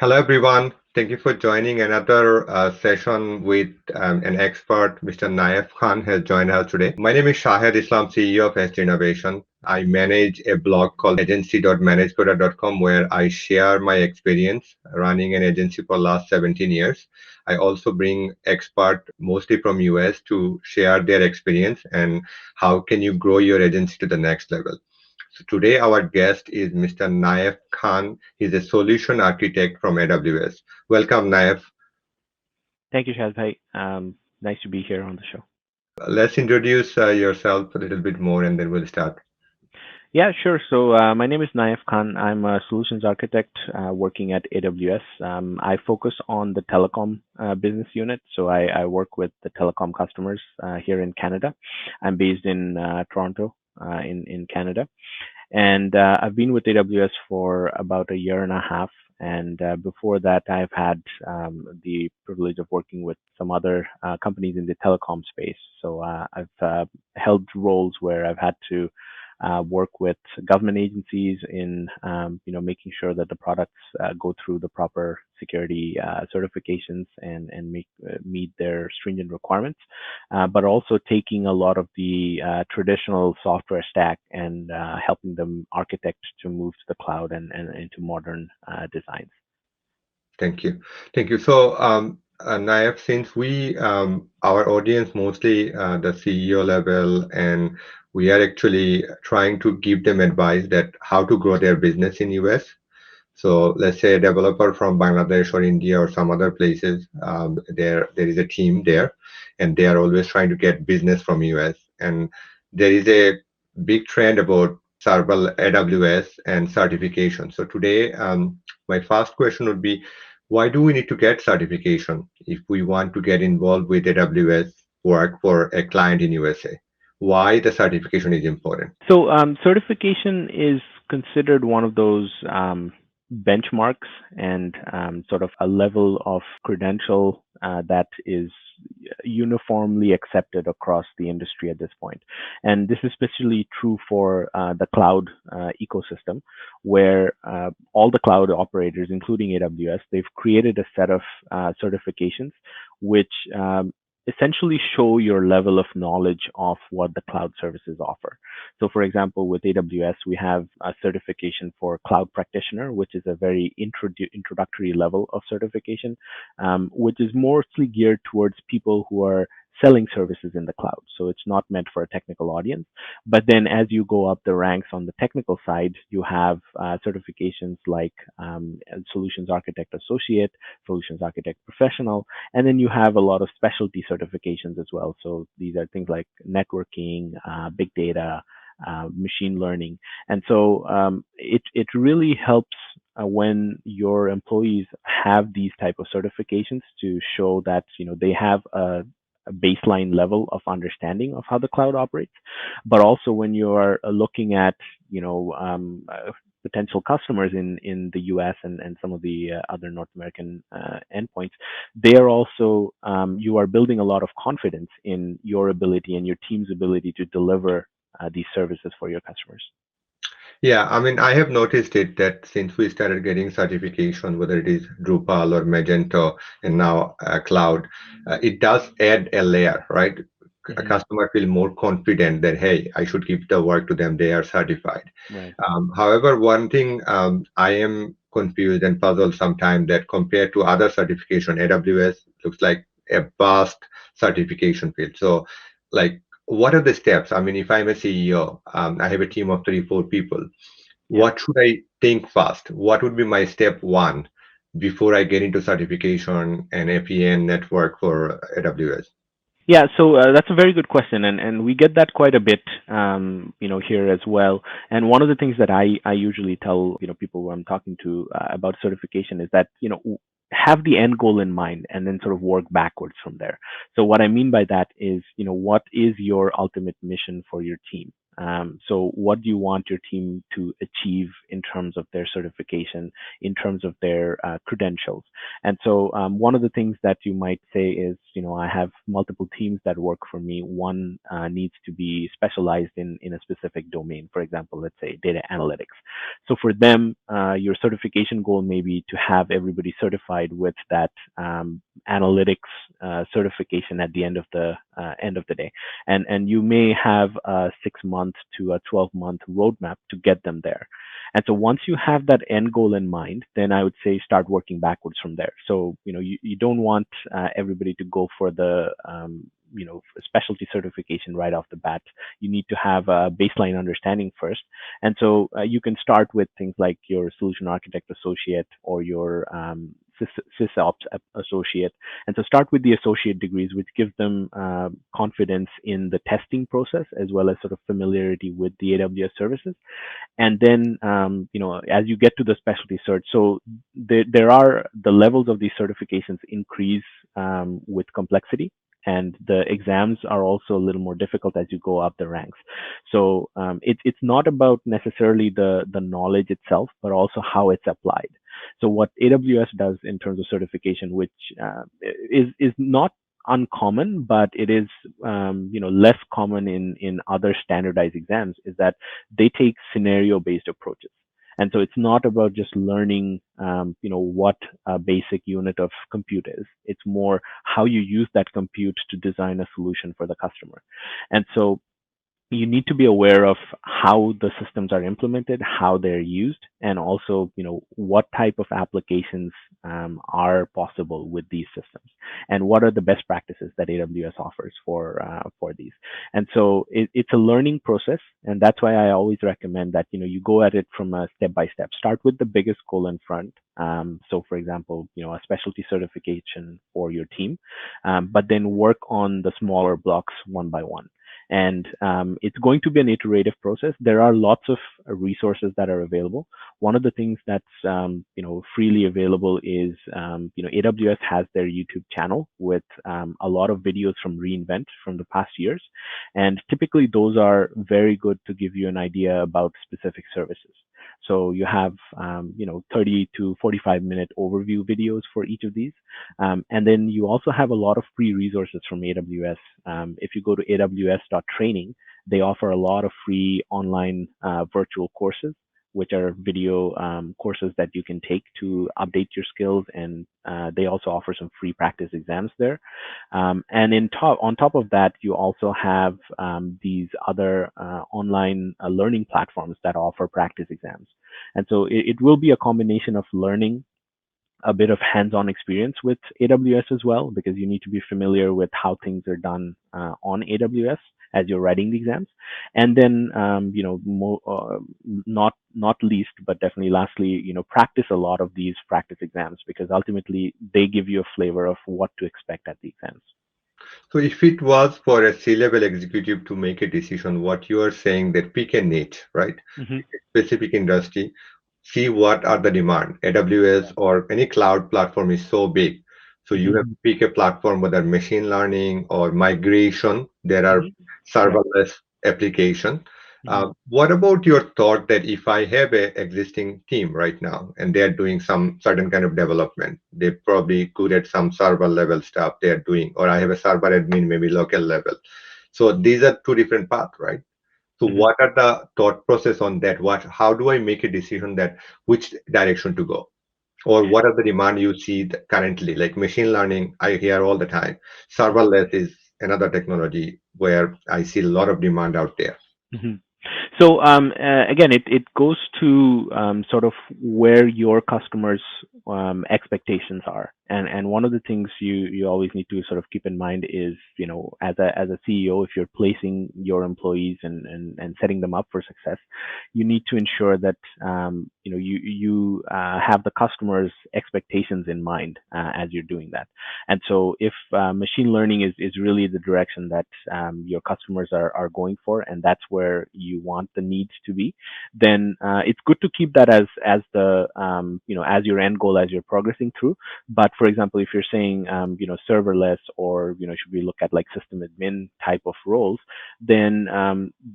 Hello, everyone. Thank you for joining another session with an expert. Mr. Nayef Khan has joined us today. My name is Shahid Islam, CEO of ST Innovation. I manage a blog called agency.managecoder.com where I share my experience running an agency for last 17 years. I also bring experts mostly from US to share their experience and how can you grow your agency to the next level. So today our guest is Mr. Nayef Khan. He's a solution architect from AWS. Welcome, Nayef. Thank you, Shaz bhai. Nice to be here on the show. Let's introduce yourself a little bit more and then we'll start. Yeah, sure. So my name is Nayef Khan. I'm a solutions architect working at AWS. I focus on the telecom business unit. So I work with the telecom customers here in Canada. I'm based in Toronto, in Canada. And I've been with AWS for about a year and a half. And before that, I've had the privilege of working with some other companies in the telecom space. So I've held roles where I've had to work with government agencies in making sure that the products go through the proper security certifications and meet their stringent requirements, but also taking a lot of the traditional software stack and helping them architect to move to the cloud and into modern designs. Thank you. Thank you. So, Naif, since our audience mostly the CEO level, and we are actually trying to give them advice that how to grow their business in US. So let's say a developer from Bangladesh or India or some other places, there is a team there, and they are always trying to get business from US. And there is a big trend about server AWS and certification. So today, my first question would be, why do we need to get certification if we want to get involved with AWS work for a client in USA? Why the certification is important? So certification is considered one of those benchmarks and sort of a level of credential that is uniformly accepted across the industry at this point. And this is especially true for the cloud ecosystem, where all the cloud operators, including AWS, they've created a set of certifications which essentially show your level of knowledge of what the cloud services offer. So, for example, with AWS, we have a certification for cloud practitioner, which is a very introductory level of certification, which is mostly geared towards people who are selling services in the cloud. So it's not meant for a technical audience. But then as you go up the ranks on the technical side, you have certifications like Solutions Architect Associate, Solutions Architect Professional, and then you have a lot of specialty certifications as well. So these are things like networking, big data, machine learning. And so it really helps when your employees have these type of certifications to show that they have a baseline level of understanding of how the cloud operates, but also when you are looking at potential customers in the US and some of the other North American endpoints, they are also you are building a lot of confidence in your ability and your team's ability to deliver these services for your customers. Yeah, I mean, I have noticed it that since we started getting certification, whether it is Drupal or Magento and now cloud, it does add a layer, right? A Hmm. customer feel more confident that, hey, I should give the work to them, they are certified. Right. However, one thing I am confused and puzzled sometimes that compared to other certification, AWS looks like a vast certification field. So, like, what are the steps? I mean, if I'm a CEO, I have a team of 3, 4 people. Yeah. What should I think first? What would be my step one before I get into certification and APN network for AWS? Yeah, so that's a very good question, and we get that quite a bit, here as well. And one of the things that I usually tell people who I'm talking to about certification is that have the end goal in mind and then sort of work backwards from there. So what I mean by that is what is your ultimate mission for your team? So what do you want your team to achieve in terms of their certification, in terms of their credentials? And so one of the things that you might say is, I have multiple teams that work for me. One needs to be specialized in a specific domain. For example, let's say data analytics. So for them, your certification goal may be to have everybody certified with that analytics certification at the end of the day, and you may have a 6 month to a 12-month roadmap to get them there. And so once you have that end goal in mind, then I would say start working backwards from there. So, you don't want everybody to go for the, specialty certification right off the bat. You need to have a baseline understanding first. And so you can start with things like your solution architect associate or your sysops associate. And so start with the associate degrees, which gives them confidence in the testing process as well as sort of familiarity with the AWS services. And then as you get to the specialty cert, so there are the levels of these certifications increase with complexity, and the exams are also a little more difficult as you go up the ranks. So it's not about necessarily the knowledge itself, but also how it's applied. So what AWS does in terms of certification, which is not uncommon, but it is less common in other standardized exams, is that they take scenario based approaches. And so it's not about just learning what a basic unit of compute is. It's more how you use that compute to design a solution for the customer. And so you need to be aware of how the systems are implemented, how they're used, and also, what type of applications are possible with these systems, and what are the best practices that AWS offers for these. And so it's a learning process, and that's why I always recommend that you go at it from a step by step. Start with the biggest goal in front. So, for example, a specialty certification for your team, but then work on the smaller blocks one by one. And it's going to be an iterative process. There are lots of resources that are available. One of the things that's freely available is AWS has their YouTube channel with a lot of videos from reInvent from the past years, and typically those are very good to give you an idea about specific services. So you have 30 to 45-minute overview videos for each of these. And then you also have a lot of free resources from AWS. If you go to aws.training, they offer a lot of free online virtual courses, which are video courses that you can take to update your skills. And they also offer some free practice exams there. And on top of that, you also have these other online learning platforms that offer practice exams. And so it will be a combination of learning, a bit of hands-on experience with AWS as well, because you need to be familiar with how things are done on AWS as you're writing the exams. And then, not least, but definitely lastly, practice a lot of these practice exams, because ultimately they give you a flavor of what to expect at the exams. So if it was for a C-level executive to make a decision, what you are saying that pick a niche, right? Mm-hmm. Pick a specific industry, see what are the demand. AWS or any cloud platform is so big. So you have Mm-hmm. to pick a platform, whether machine learning or migration. There are Mm-hmm. Yeah. serverless application. Mm-hmm. What about your thought that if I have a existing team right now and they're doing some certain kind of development, they're probably good at some server level stuff they're doing, or I have a server admin, maybe local level. So these are two different paths, right? So Mm-hmm. what are the thought process on that? How do I make a decision that which direction to go? Or what are the demand you see currently? Like machine learning, I hear all the time. Serverless is another technology where I see a lot of demand out there. Mm-hmm. So again, it goes to sort of where your customers' expectations are, and one of the things you always need to sort of keep in mind is, as a CEO, if you're placing your employees and setting them up for success, you need to ensure that you have the customers' expectations in mind as you're doing that. And so if machine learning is really the direction that your customers are going for, and that's where you want the needs to be, then it's good to keep that as the as your end goal as you're progressing through. But for example, if you're saying serverless, or should we look at like system admin type of roles, then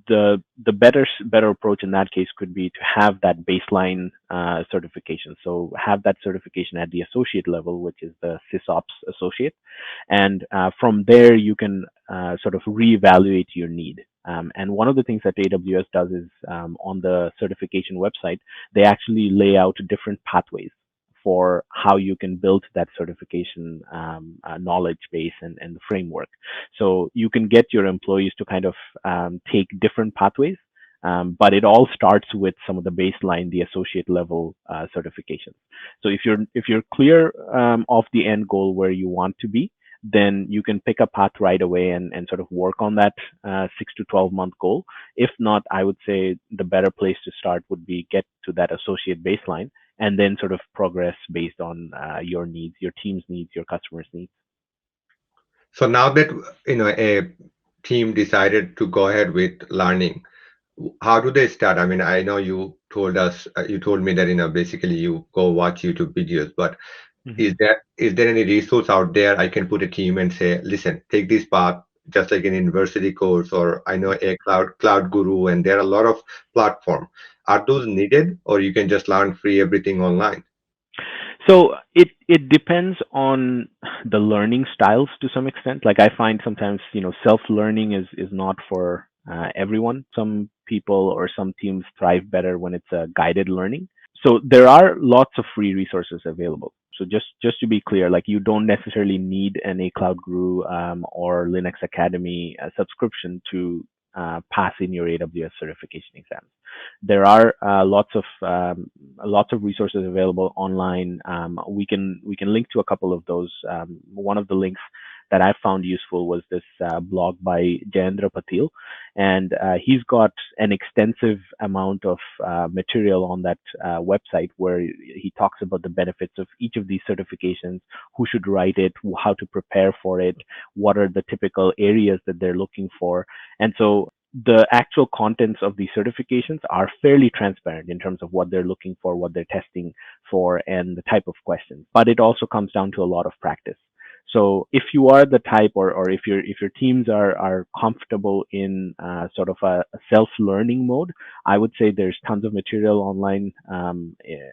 the better approach in that case could be to have that baseline certification. So have that certification at the associate level, which is the sysops associate, and from there you can sort of reevaluate your need. And one of the things that AWS does is on the certification website, they actually lay out different pathways for how you can build that certification knowledge base and the framework. So you can get your employees to kind of take different pathways, but it all starts with some of the baseline, the associate level certifications. So if you're clear of the end goal where you want to be, then you can pick a path right away and sort of work on that 6 to 12 month goal. If not, I would say the better place to start would be get to that associate baseline and then sort of progress based on your needs, your team's needs, your customers' needs. So now that a team decided to go ahead with learning, how do they start? I mean, I know you told me that basically you go watch YouTube videos, but Mhm. is there any resource out there I can put a team and say, listen, take this path, just like an university course, or I know a cloud guru, and there are a lot of platform. Are those needed, or you can just learn free everything online? So it depends on the learning styles to some extent. Like I find sometimes self learning is not for everyone. Some people or some teams thrive better when it's a guided learning. So there are lots of free resources available. So just to be clear, like you don't necessarily need an A Cloud Guru or Linux Academy subscription to pass in your AWS certification exams. There are lots of resources available online. We can link to a couple of those. One of the links that I found useful was this blog by Jayendra Patil, and he's got an extensive amount of material on that website where he talks about the benefits of each of these certifications, who should write it, how to prepare for it, what are the typical areas that they're looking for. And so the actual contents of these certifications are fairly transparent in terms of what they're looking for, what they're testing for, and the type of questions. But it also comes down to a lot of practice. So if you are the type, or if your teams are comfortable in sort of a self-learning mode, I would say there's tons of material online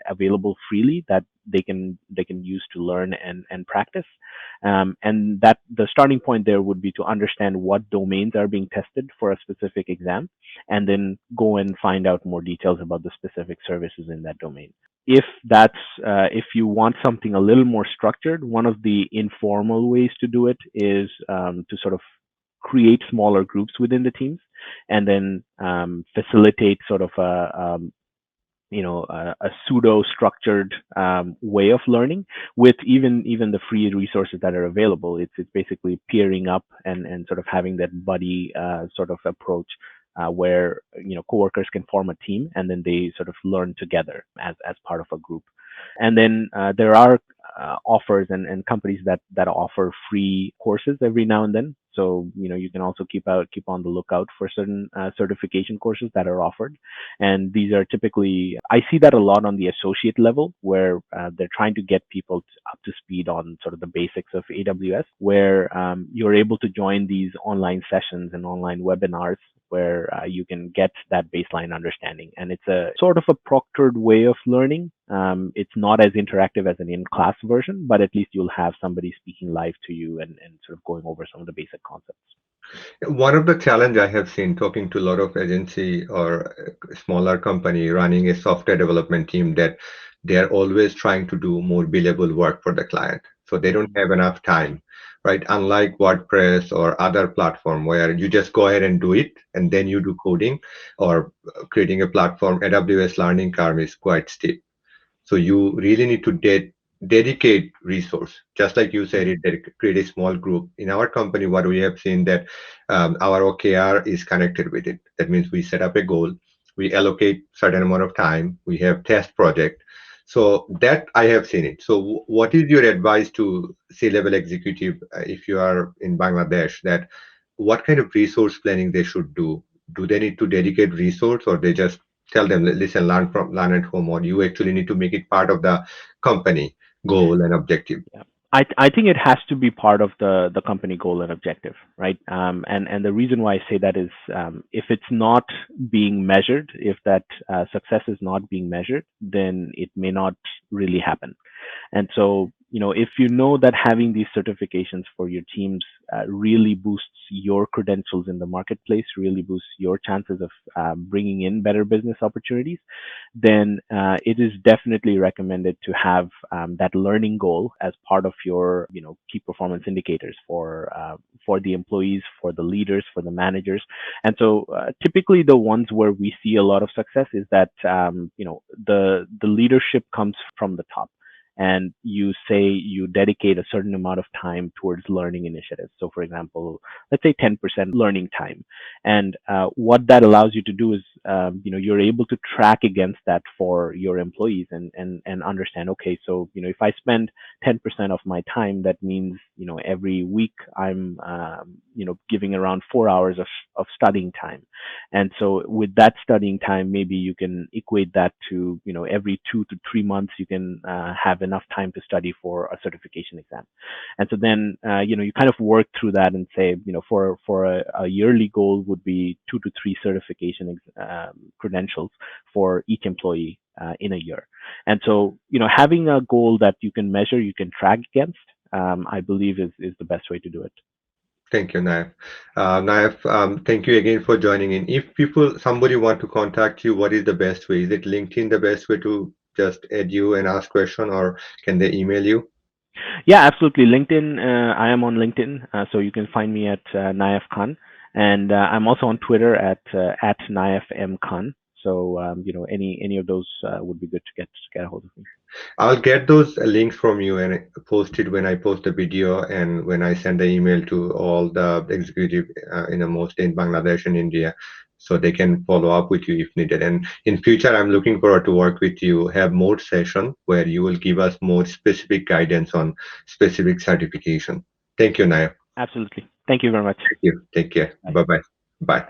available freely that they can use to learn and practice. And that the starting point there would be to understand what domains are being tested for a specific exam, and then go and find out more details about the specific services in that domain. If you want something a little more structured, one of the informal ways to do it is to sort of create smaller groups within the teams, and then facilitate sort of a pseudo structured way of learning with even the free resources that are available. It's basically peering up and sort of having that buddy sort of approach where coworkers can form a team and then they sort of learn together as part of a group. And then there are offers and companies that offer free courses every now and then. So you can also keep on the lookout for certain certification courses that are offered. And these are typically, I see that a lot on the associate level, where they're trying to get people up to speed on sort of the basics of AWS, where you're able to join these online sessions and online webinars where you can get that baseline understanding. And it's a sort of a proctored way of learning. It's not as interactive as an in-class version, but at least you'll have somebody speaking live to you and sort of going over some of the basic concepts. One of the challenge I have seen talking to a lot of agency or smaller company running a software development team, that they are always trying to do more billable work for the client. So they don't have enough time, right? Unlike WordPress or other platform where you just go ahead and do it and then you do coding or creating a platform, AWS learning curve is quite steep. So you really need to dedicate resource, just like you said, create a small group. In our company, what we have seen that our OKR is connected with it. That means we set up a goal, we allocate certain amount of time, we have test project. So that I have seen it. So what is your advice to C-level executive if you are in Bangladesh, that what kind of resource planning they should do? Do they need to dedicate resource, or they just tell them, listen, learn at home, or you actually need to make it part of the company goal and objective? Yeah. I think it has to be part of the company goal and objective, right? And the reason why I say that is if it's not being measured, if that success is not being measured, then it may not really happen. And so, if you know that having these certifications for your teams really boosts your credentials in the marketplace, really boosts your chances of bringing in better business opportunities, then it is definitely recommended to have that learning goal as part of your, key performance indicators for the employees, for the leaders, for the managers. And so typically the ones where we see a lot of success is that the leadership comes from the top, and you say you dedicate a certain amount of time towards learning initiatives. So for example, let's say 10% learning time. And what that allows you to do is, you're able to track against that for your employees, and understand, okay, so, if I spend 10% of my time, that means, every week I'm, giving around 4 hours of studying time. And so with that studying time, maybe you can equate that to, every 2 to 3 months, you can have enough time to study for a certification exam. And so then, you kind of work through that and say, for a yearly goal would be 2 to 3 certification credentials for each employee in a year. And so, having a goal that you can measure, you can track against, I believe is the best way to do it. Thank you, Naif. Naif, thank you again for joining in. If somebody want to contact you, what is the best way? Is it LinkedIn the best way to just add you and ask question, or can they email you? Yeah, absolutely. LinkedIn. I am on LinkedIn, so you can find me at Nayef Khan, and I'm also on Twitter at Nayef M Khan. So any of those would be good to get a hold of me. I'll get those links from you and post it when I post the video and when I send the email to all the executive, mostly in Bangladesh and India, so they can follow up with you if needed. And in future, I'm looking forward to work with you, have more session where you will give us more specific guidance on specific certification. Thank you, Naya. Absolutely. Thank you very much. Thank you. Take care. Bye. Bye-bye. Bye.